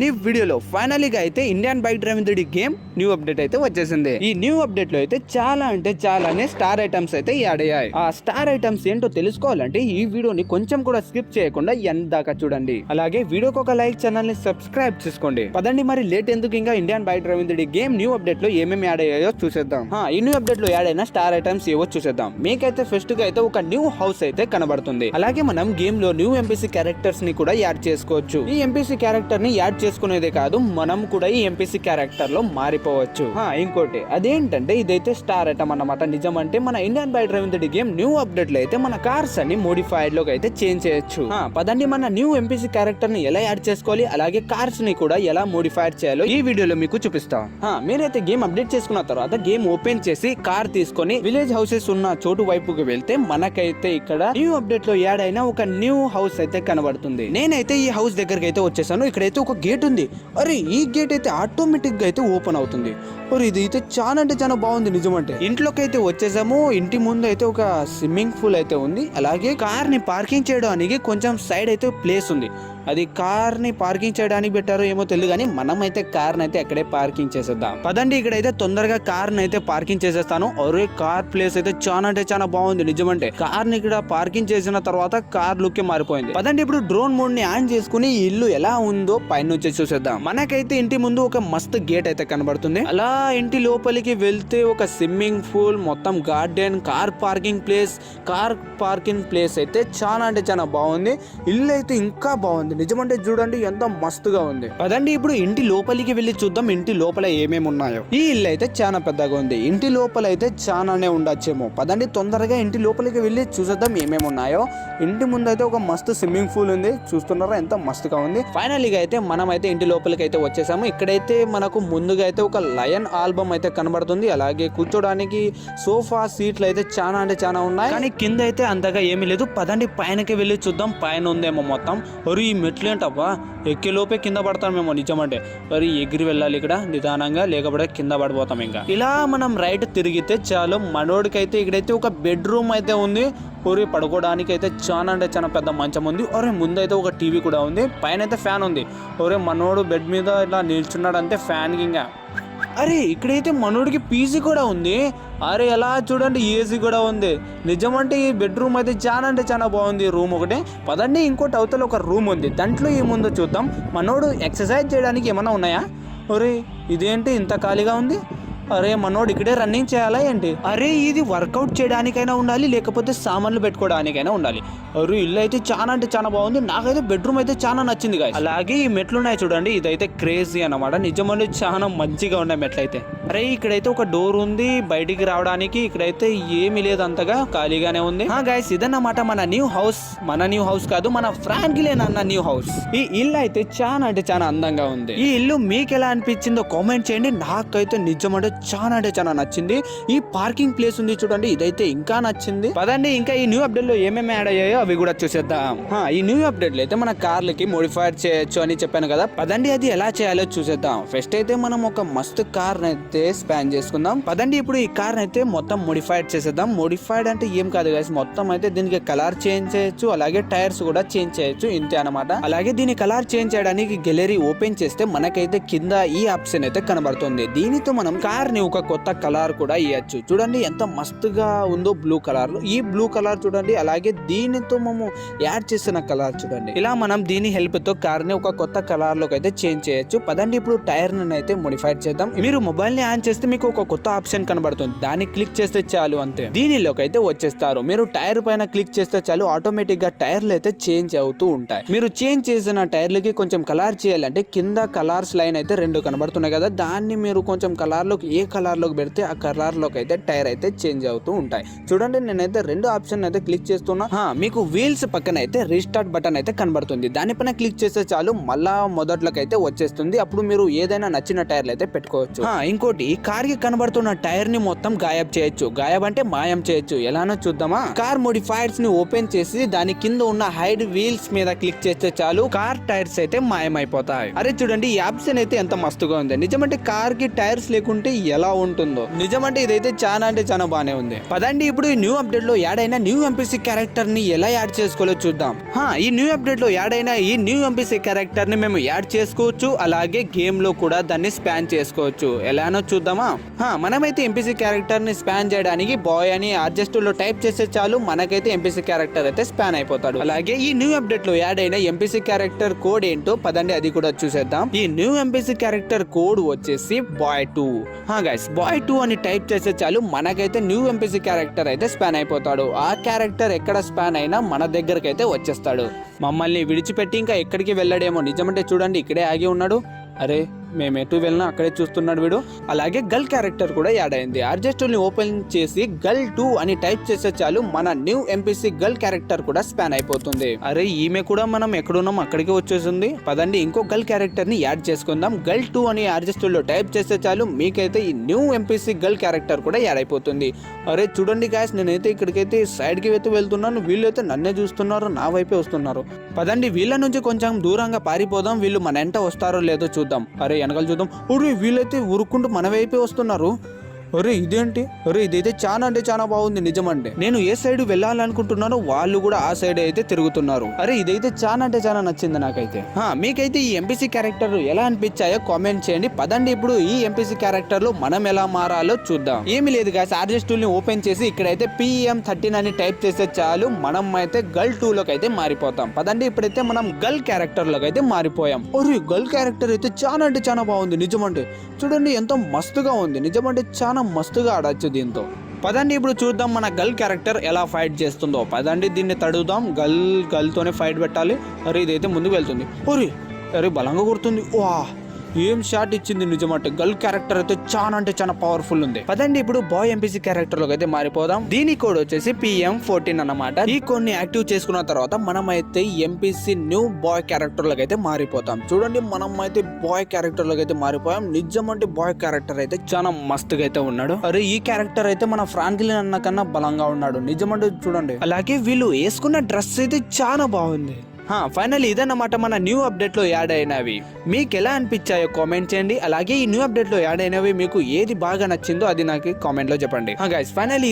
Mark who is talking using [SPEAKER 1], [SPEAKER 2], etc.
[SPEAKER 1] ఈ వీడియోలో ఫైనలీగా అయితే Indian bike driving 3D game new update అయితే వచ్చేసింది. ఈ న్యూ అప్డేట్ లో అయితే చాలా అంటే చాలానే స్టార్ ఐటమ్స్ అయితే యాడ్ అయ్యాయి. ఆ స్టార్ ఐటమ్స్ ఏంటో తెలుసుకోవాలంటే ఈ వీడియోని కొంచెం కూడా స్కిప్ చేయకుండా ఎండ్ దాకా చూడండి. అలాగే వీడియోకి ఒక లైక్, ఛానల్ ని సబ్స్క్రైబ్ చేసుకోండి. పదండి మరి లేట్ ఎందుకు, ఇంకా Indian bike driving 3D game new update లో ఏమేమి యాడ్ అయ్యాయో చూసేద్దాం. ఈ న్యూ అప్డేట్ లో యాడ్ అయిన స్టార్ ఐటమ్స్ ఏవో చూసేద్దాం. మీకైతే ఫస్ట్ గా అయితే ఒక న్యూ హౌస్ అయితే కనబడుతుంది. అలాగే మనం గేమ్ లో న్యూ ఎంపీసీ క్యారెక్టర్స్ ని కూడా యాడ్ చేసుకోవచ్చు. ఈ ఎంపీసీ క్యారెక్టర్ ని యాడ్ చేసుకునేదే కాదు, మనం కూడా ఈ ఎంపీసీ క్యారెక్టర్ లో మారిపోవచ్చు. ఇంకోటి అదేంటంటే ఇదైతే స్టార్ ఐటమ్ అన్నమాట. నిజం అంటే మన Indian bike driving 3D game new update లో అయితే మన కార్స్ అన్ని మోడిఫైడ్ లోకి అయితే చేంజ్ చేయొచ్చు. పదండి మన న్యూ ఎంపీసీ క్యారెక్టర్ ని ఎలా యాడ్ చేసుకోవాలి, అలాగే కార్స్ ని కూడా ఎలా మోడిఫైడ్ చేయాలో ఈ వీడియోలో మీకు చూపిస్తా. మీరైతే గేమ్ అప్డేట్ చేసుకున్న తర్వాత గేమ్ ఓపెన్ చేసి కార్ తీసుకొని విలేజ్ హౌసెస్ ఉన్న చోటు వైపుకి వెళ్తే మనకైతే ఇక్కడ న్యూ అప్డేట్ లో యాడ్ అయిన ఒక న్యూ హౌస్ అయితే కనబడుతుంది. నేనైతే ఈ హౌస్ దగ్గరికి అయితే వచ్చేసాను. ఇక్కడైతే ఒక గేట్ ఉంది. అరే ఈ గేట్ అయితే ఆటోమేటిక్ గా అయితే ఓపెన్ అవుతుంది. ఇది అయితే చాలా అంటే చాలా బాగుంది. నిజమంటే ఇంట్లోకి అయితే వచ్చేసాము. ఇంటి ముందు అయితే ఒక స్విమ్మింగ్ పూల్ అయితే ఉంది. అలాగే కార్ ని పార్కింగ్ చేయడానికి కొంచెం సైడ్ అయితే ప్లేస్ ఉంది. అది కార్ ని పార్కింగ్ చేయడానికి పెట్టారో ఏమో తెలియదు, కానీ మనం అయితే కార్ ని అయితే అక్కడే పార్కింగ్ చేసేద్దాం. పదండి ఇక్కడైతే తొందరగా కార్ ని అయితే పార్కింగ్ చేసేస్తాను. ఒరే కార్ ప్లేస్ అయితే చాలా అంటే చాలా బాగుంది. నిజమంటే కార్ ని ఇక్కడ పార్కింగ్ చేసిన తర్వాత కార్ లుక్ మారిపోయింది. పదండి ఇప్పుడు డ్రోన్ మోడ్ ని ఆన్ చేసుకుని ఈ ఇల్లు ఎలా ఉందో పైన నుంచి చూసేద్దాం. మనకైతే ఇంటి ముందు ఒక మస్తు గేట్ అయితే కనబడుతుంది. అలా ఇంటి లోపలికి వెళ్తే ఒక స్విమ్మింగ్ పూల్, మొత్తం గార్డెన్, కార్ పార్కింగ్ ప్లేస్ అయితే చాలా అంటే చాలా బాగుంది. ఇల్లు అయితే ఇంకా బాగుంది. నిజమంటే చూడండి ఎంత మస్తుగా ఉంది. పదండి ఇప్పుడు ఇంటి లోపలికి వెళ్ళి చూద్దాం ఇంటి లోపల ఏమేమి ఉన్నాయో. ఈ ఇల్లు అయితే చాలా పెద్దగా ఉంది. ఇంటి లోపల అయితే చాలానే ఉండొచ్చేమో. పదండి తొందరగా ఇంటి లోపలికి వెళ్ళి చూసేద్దాం ఏమేమి ఉన్నాయో. ఇంటి ముందు అయితే ఒక మస్తు స్విమ్మింగ్ పూల్ ఉంది. చూస్తున్నారా ఎంత మస్తుగా ఉంది. ఫైనల్గా అయితే మనం అయితే ఇంటి లోపలికి అయితే వచ్చేసాము. ఇక్కడైతే మనకు ముందుగా అయితే ఒక లయన్ ఆల్బమ్ అయితే కనబడుతుంది. అలాగే కూర్చోడానికి సోఫా సీట్లు అయితే చాలా అంటే చాలా ఉన్నాయి, కానీ కింద అయితే అంతగా ఏమీ లేదు. పదండి పైనకి వెళ్ళి చూద్దాం పైన ఉందేమో మొత్తం. ఈ మెట్లు ఏంటబ్బా, ఎక్కే లోపే కింద పడతాం మేము. నిజమంటే మరి ఎగిరి వెళ్ళాలి ఇక్కడ నిదానంగా, లేకపోతే కింద పడిపోతాం. ఇంకా ఇలా మనం రైట్ తిరిగితే చాలు మనోడికైతే ఇక్కడైతే ఒక బెడ్రూమ్ అయితే ఉంది. పడుకోవడానికి అయితే చాలా అంటే చాలా పెద్ద మంచం ఉంది. ముందైతే ఒక టీవీ కూడా ఉంది. పైన అయితే ఫ్యాన్ ఉంది. మనోడు బెడ్ మీద ఇలా నిల్చున్నాడు అంటే ఫ్యాన్ కి. ఇంకా ఇక్కడైతే మనోడికి పీసీ కూడా ఉంది. ఎలా చూడండి ఏసీ కూడా ఉంది. నిజమంటే ఈ బెడ్రూమ్ అయితే చాలా అంటే చాలా బాగుంది. రూమ్ ఒకటే. పదండి ఇంకోటి అవతల ఒక రూమ్ ఉంది. దాంట్లో ఏముందో చూద్దాం. మనోడు ఎక్సర్సైజ్ చేయడానికి ఏమన్నా ఉన్నాయా? ఇదేంటి ఇంత ఖాళీగా ఉంది? మనోడు ఇక్కడే రన్నింగ్ చేయాలా ఏంటి? ఇది వర్కౌట్ చేయడానికైనా ఉండాలి, లేకపోతే సామాన్లు పెట్టుకోవడానికైనా ఉండాలి. ఇల్లు అయితే చాలా అంటే చాలా బాగుంది. నాకైతే బెడ్రూమ్ అయితే చాలా నచ్చింది గాయ్స్. అలాగే ఈ మెట్లు ఉన్నాయి చూడండి, ఇదైతే క్రేజీ అన్నమాట. నిజమంటే చాలా మంచిగా ఉన్నాయి మెట్లు అయితే. ఇక్కడైతే ఒక డోర్ ఉంది బయటికి రావడానికి. ఇక్కడైతే ఏమీ లేదు, అంతగా ఖాళీగానే ఉంది. గాయ్స్ ఇదన్నమాట మన న్యూ హౌస్. మన న్యూ హౌస్ కాదు, మన ఫ్రాంక్లిన్ అన్న న్యూ హౌస్. ఈ ఇల్లు అయితే చాలా అంటే చాలా అందంగా ఉంది. ఈ ఇల్లు మీకు ఎలా అనిపించిందో కామెంట్ చేయండి. నాకైతే నిజమంటే చాలా అంటే చాలా నచ్చింది. ఈ పార్కింగ్ ప్లేస్ ఉంది చూడండి, ఇదైతే ఇంకా నచ్చింది. పదండి ఇంకా ఈ న్యూ అప్డేట్ లో ఏమేమి యాడ్ అయ్యాయో అవి కూడా చూసేద్దాం. ఈ న్యూ అప్డేట్ లో అయితే మన కార్లకి మోడిఫైడ్ చేయొచ్చు అని చెప్పాను కదా. పదండి అది ఎలా చేయాలో చూసేద్దాం. ఫస్ట్ అయితే మనం ఒక మస్తు కార్ అయితే స్పాన్ చేసుకుందాం. పదండి ఇప్పుడు ఈ కార్ అయితే మొత్తం మోడిఫైడ్ చేసేద్దాం. మోడిఫైడ్ అంటే ఏం కాదు గైస్, మొత్తం అయితే దీనికి కలర్ చేంజ్ చేయొచ్చు, అలాగే టైర్స్ కూడా చేంజ్ చేయొచ్చు, ఇంతే అనమాట. అలాగే దీని కలర్ చేంజ్ చేయడానికి గ్యాలరీ ఓపెన్ చేస్తే మనకైతే కింద ఈ ఆప్షన్ అయితే కనబడుతుంది. దీనితో మనం కార్ ని ఒక కొత్త కలర్ కూడా ఇవ్వచ్చు. చూడండి ఎంత మస్తుగా ఉందో బ్లూ కలర్. ఈ బ్లూ కలర్ చూడండి, అలాగే దీనితో మేము యాడ్ చేసిన కలర్ చూడండి. ఇలా మనం దీని హెల్ప్ తో కార్ ని ఒక కొత్త కలర్ లోకి అయితే చేంజ్ చేయొచ్చు. పదండి ఇప్పుడు టైర్ ని అయితే మోడిఫైడ్ చేద్దాం. మీరు మొబైల్ ని ఆన్ చేస్తే మీకు ఒక కొత్త ఆప్షన్ కనబడుతుంది. దాన్ని క్లిక్ చేస్తే చాలు, అంతే దీనిలోకి అయితే వచ్చేస్తారు. మీరు టైర్ పైన క్లిక్ చేస్తే చాలు, ఆటోమేటిక్ గా టైర్లు అయితే చేంజ్ అవుతూ ఉంటాయి. మీరు చేంజ్ చేసిన టైర్లకి కొంచెం కలర్ చేయాలంటే కింద కలర్స్ లైన్ అయితే 2 కనబడుతున్నాయి కదా, దాన్ని మీరు కొంచెం కలర్ లోకి ఏ కలర్ లోకి పెడితే ఆ కలర్ లోకి అయితే టైర్ అయితే చేంజ్ అవుతూ ఉంటాయి. చూడండి నేనైతే 2 ఆప్షన్ అయితే క్లిక్ చేస్తున్నా. మీకు వీల్స్ పక్కన అయితే రీస్టార్ట్ బటన్ అయితే కనబడుతుంది. దానిపైన క్లిక్ చేస్తే చాలు మళ్ళా మొదట్లోకి అయితే వచ్చేస్తుంది. అప్పుడు మీరు ఏదైనా నచ్చిన టైర్లు అయితే పెట్టుకోవచ్చు. ఇంకోటి ఈ కార్ కి కనబడుతున్న టైర్ ని మొత్తం గాయబ్ చేయొచ్చు. గాయబ్ అంటే మాయం చేయొచ్చు. ఎలానో చూద్దామా. కార్ మోడిఫైడ్స్ ని ఓపెన్ చేసి దాని కింద ఉన్న హైడ్ వీల్స్ మీద క్లిక్ చేస్తే చాలు కార్ టైర్స్ అయితే మాయమైపోతాయి. చూడండి ఈ ఆప్షన్ అయితే ఎంత మస్తుగా ఉంది. నిజమంటే కార్ కి టైర్స్ లేకుంటే ఎలా ఉంటుందో. నిజమంటే ఇదైతే చాలా అంటే చాలా బానే ఉంది. పదండి ఇప్పుడు ఈ న్యూ అప్డేట్ లో యాడ్ అయిన న్యూ ఎంపీసీ క్యారెక్టర్ ని ఎలా యాడ్ చేసుకోవాలో చూద్దాం. ఈ న్యూ అప్డేట్ లో యాడ్ అయిన ఈ న్యూ ఎంపీసీ క్యారెక్టర్ ని మేము యాడ్ చేసుకోవచ్చు, అలాగే గేమ్ లో కూడా దాన్ని స్పాన్ చేసుకోవచ్చు. ఎలానో చూద్దామా. మనమైతే ఎంపీసీ క్యారెక్టర్ ని స్పాన్ చేయడానికి బాయ్ అని ఆర్జెస్ట్ లో టైప్ చేస్తే చాలు మనకైతే ఎంపీసీ క్యారెక్టర్ అయితే స్పాన్ అయిపోతాడు. అలాగే ఈ న్యూ అప్డేట్ లో యాడ్ అయిన ఎంపీసీ క్యారెక్టర్ కోడ్ ఏంటో పదండి అది కూడా చూసేద్దాం. ఈ న్యూ ఎంపీసీ క్యారెక్టర్ కోడ్ వచ్చేసి బాయ్ 2. గైస్ బాయ్ 2 అని టైప్ చేస్తే చాలు మనకైతే న్యూ ఎంపీసీ క్యారెక్టర్ అయితే స్పాన్ అయిపోతాడు. ఆ క్యారెక్టర్ ఎక్కడ స్పాన్ అయినా మన దగ్గరకు అయితే వచ్చేస్తాడు. మమ్మల్ని విడిచిపెట్టి ఇంకా ఎక్కడికి వెళ్ళాడేమో. నిజమంటే చూడండి ఇక్కడే ఆగి ఉన్నాడు. అరే మేము ఎటు వెళ్ళినా అక్కడే చూస్తున్నాడు వీడు. అలాగే గర్ల్ క్యారెక్టర్ కూడా యాడ్ అయింది. ఆర్జెస్టోల్ ని ఓపెన్ చేసి గర్ల్ 2 అని టైప్ చేస్తే చాలు మన న్యూ ఎంపీసీ గర్ల్ క్యారెక్టర్ కూడా స్పాన్ అయిపోతుంది. అరే ఈమె కూడా మనం ఎక్కడున్నాం అక్కడికి వచ్చేసింది. పదండి ఇంకో గర్ల్ క్యారెక్టర్ ని యాడ్ చేసుకుందాం. గర్ల్ 2 అని ఆర్జెస్టోల్ లో టైప్ చేస్తే చాలు మీకైతే ఈ న్యూ ఎంపీసీ గర్ల్ క్యారెక్టర్ కూడా యాడ్ అయిపోతుంది. అరే చూడండి గాయస్, నేనైతే ఇక్కడికైతే సైడ్ కి అయితే వెళ్తున్నాను. వీళ్ళైతే నన్నే చూస్తున్నారు, నా వైపే వస్తున్నారు. పదండి వీళ్ళ నుంచి కొంచెం దూరంగా పారిపోదాం. వీళ్ళు మన వెంట వస్తారో లేదో చూద్దాం. అరే వెనకాల చూద్దాం. వీళ్ళైతే ఉరుక్కుంటూ మన వైపే వస్తున్నారు. అరే ఇదేంటి? అరే ఇదైతే చాలా అంటే చాలా బాగుంది. నిజమంటే నేను ఏ సైడ్ వెళ్ళాలనుకుంటున్నానో వాళ్ళు కూడా ఆ సైడ్ అయితే తిరుగుతున్నారు. అరే ఇదైతే చాలా అంటే చాలా నచ్చింది నాకైతే. మీకైతే ఈ ఎంపీసీ క్యారెక్టర్ ఎలా అనిపించాయో కామెంట్ చేయండి. పదండి ఇప్పుడు ఈ ఎంపీసీ క్యారెక్టర్ లో మనం ఎలా మారాలో చూద్దాం. ఏమి లేదు గాయ్స్, ఆర్జెస్టోల్ ని ఓపెన్ చేసి ఇక్కడైతే PM13 అని టైప్ చేస్తే చాలు మనం అయితే గర్ల్ 2 లోకి అయితే మారిపోతాం. పదండి ఇప్పుడైతే మనం గర్ల్ క్యారెక్టర్ లోకి అయితే మారిపోయాం. అరే గర్ల్ క్యారెక్టర్ అయితే చాలా అంటే చాలా బాగుంది. నిజమంటే చూడండి ఎంతో మస్తుగా ఉంది. నిజమంటే చాలా మస్తుగా ఆడచ్చు దీంతో. పదండి ఇప్పుడు చూద్దాం మన గర్ల్ క్యారెక్టర్ ఎలా ఫైట్ చేస్తుందో. పదండి దీన్ని తడుగుదాం. గర్ల్ తోనే ఫైట్ పెట్టాలి. అరే ఇదైతే ముందుకు వెళ్తుంది. అరే బలంగా కొడుతుంది. వా ఏం షాట్ ఇచ్చింది. నిజమంటే గర్ల్ క్యారెక్టర్ అయితే చాలా అంటే చాలా పవర్ఫుల్ ఉంది. పదండి ఇప్పుడు బాయ్ ఎంపీసీ క్యారెక్టర్ లోకి అయితే మారిపోదాం. దీని కోడ్ వచ్చేసి PM14 అన్నమాట. ఈ కోడ్ ని యాక్టివ్ చేసుకున్న తర్వాత మనం అయితే ఎంపీసీ న్యూ బాయ్ క్యారెక్టర్ లోకి అయితే మారిపోతాం. చూడండి మనం అయితే బాయ్ క్యారెక్టర్ లోకి అయితే మారిపోయాం. నిజమంటే బాయ్ క్యారెక్టర్ అయితే చాలా మస్తుగా అయితే ఉన్నాడు. అరే ఈ క్యారెక్టర్ అయితే మన ఫ్రాంక్లిన్ అన్న కన్నా బలంగా ఉన్నాడు. నిజమంటే చూడండి. అలాగే వీళ్ళు వేసుకున్న డ్రెస్ అయితే చాలా బాగుంది. ఫైనల్ ఇదన్నమాట మన న్యూ అప్డేట్ లో యాడ్ అయినవి. మీకు ఎలా అనిపించాయో కామెంట్ చేయండి. అలాగే ఈ న్యూ అప్డేట్ లో యాడ్ అయినవి మీకు ఏది బాగా నచ్చిందో అది నాకు కామెంట్ లో చెప్పండి. Guys final